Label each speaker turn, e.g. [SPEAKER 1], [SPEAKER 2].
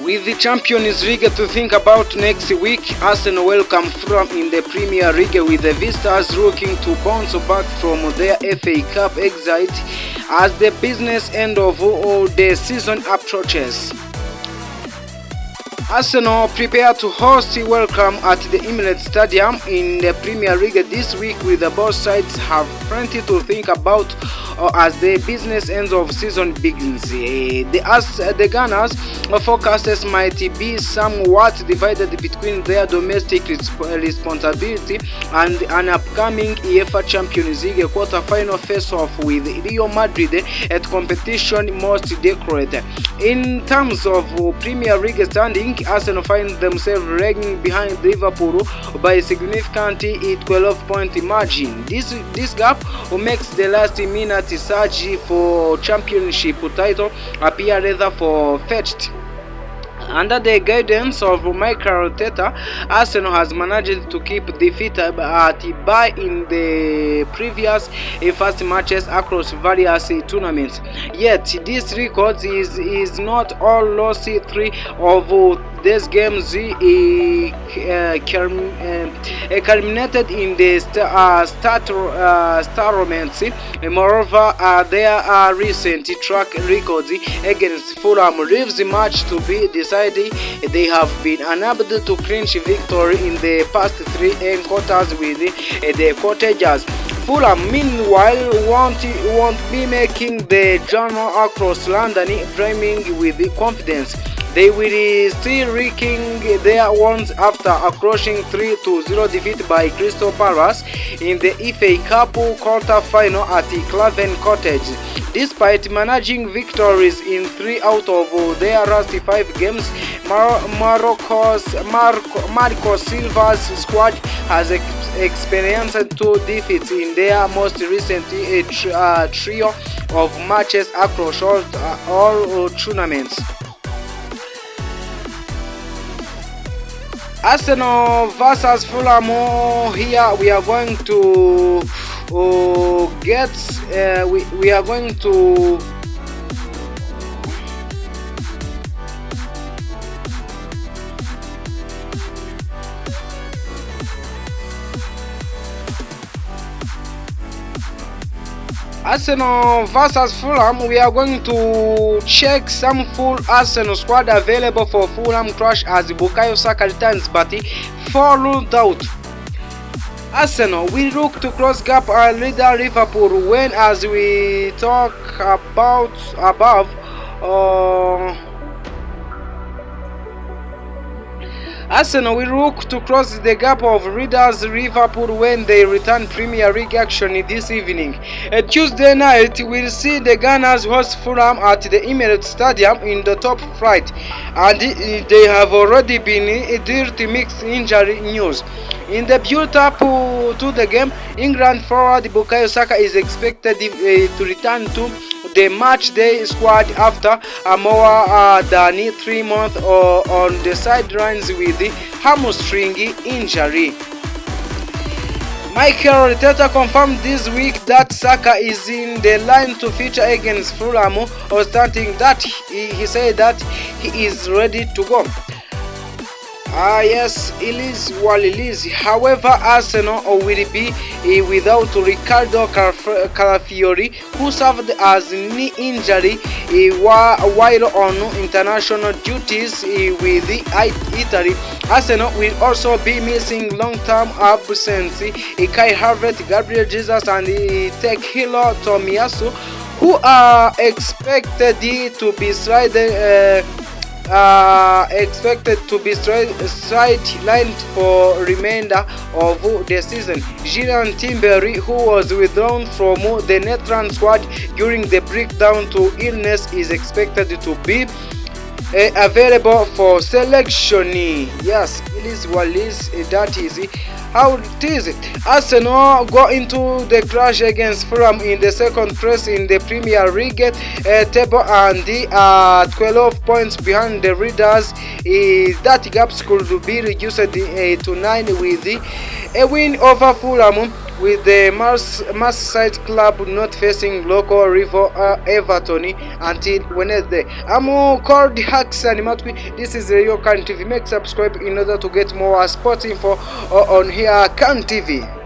[SPEAKER 1] With the Champions League to think about next week, Arsenal welcome Fulham in the Premier League, with the visitors looking to bounce back from their FA Cup exit as the business end of the season approaches. Arsenal prepare to host Welcome at the Emirates Stadium in the Premier League this week, with both sides have plenty to think about as the business ends of season begins. The Gunners' forecasts might be somewhat divided between their domestic responsibility and an upcoming UEFA Champions League quarter-final face-off with Real Madrid at competition most decorated. In terms of Premier League standing, Arsenal find themselves lagging behind Liverpool by a significant 12-point margin. This gap makes the last-minute search for championship title appear rather far-fetched. Under the guidance of Mikel Arteta, Arsenal has managed to keep defeat at bay in the previous first matches across various tournaments. Yet this record is not all lost. 3 of these games culminated in the tournaments. Moreover, their recent track records against Fulham leaves much to be decided. They have been unable to clinch victory in the past 3 encounters with the Cottagers. Fulham, meanwhile, won't be making the journey across London dreaming with confidence. They will still wreaking their wounds after a crushing 3-0 defeat by Crystal Palace in the FA Cup quarter-final at Craven Cottage. Despite managing victories in 3 out of their last 5 games, Marco Silva's squad has experienced 2 defeats in their most recent trio of matches across all tournaments. Arsenal versus Fulham. Here we are going to we are going to Arsenal versus Fulham. We are going to check some full Arsenal squad available for Fulham clash as Bukayo Saka returns, but 4 ruled out. Arsenal will look to close gap and leader Liverpool when, as we talk about above, Arsenal will look to close the gap of leaders Liverpool when they return Premier League action this evening. Tuesday night, we'll see the Gunners host Fulham at the Emirates Stadium in the top flight, and they have already been dealt mixed injury news. In the build-up to the game, England forward Bukayo Saka is expected to return to the match-day squad after more than 3 months on the sidelines with the hamstring injury. Mikel Arteta confirmed this week that Saka is in the line to feature against Fulham, or stating that he said that he is ready to go. Yes, it is what it is. However, Arsenal will be without Riccardo Calafiori, who served as knee injury while on international duties with Italy. Arsenal will also be missing long-term absence Kai Havertz, Gabriel Jesus, and Takehiro Tomiyasu, who are expected to be sidelined for remainder of the season. Julian Timber, who was withdrawn from the Netherlands squad during the breakdown to illness, is expected to be available for selection. Yes, it is what it is. That is how it is. Arsenal go into the clash against Fulham in the second place in the Premier League table, and they are 12 points behind the Raiders. That gap could be reduced to 9 with a win over Fulham, with the Merseyside club not facing local rival Everton until Wednesday. I'm called Haxan Matwi. This is your Can TV. Make subscribe in order to get more sports info on here Can TV.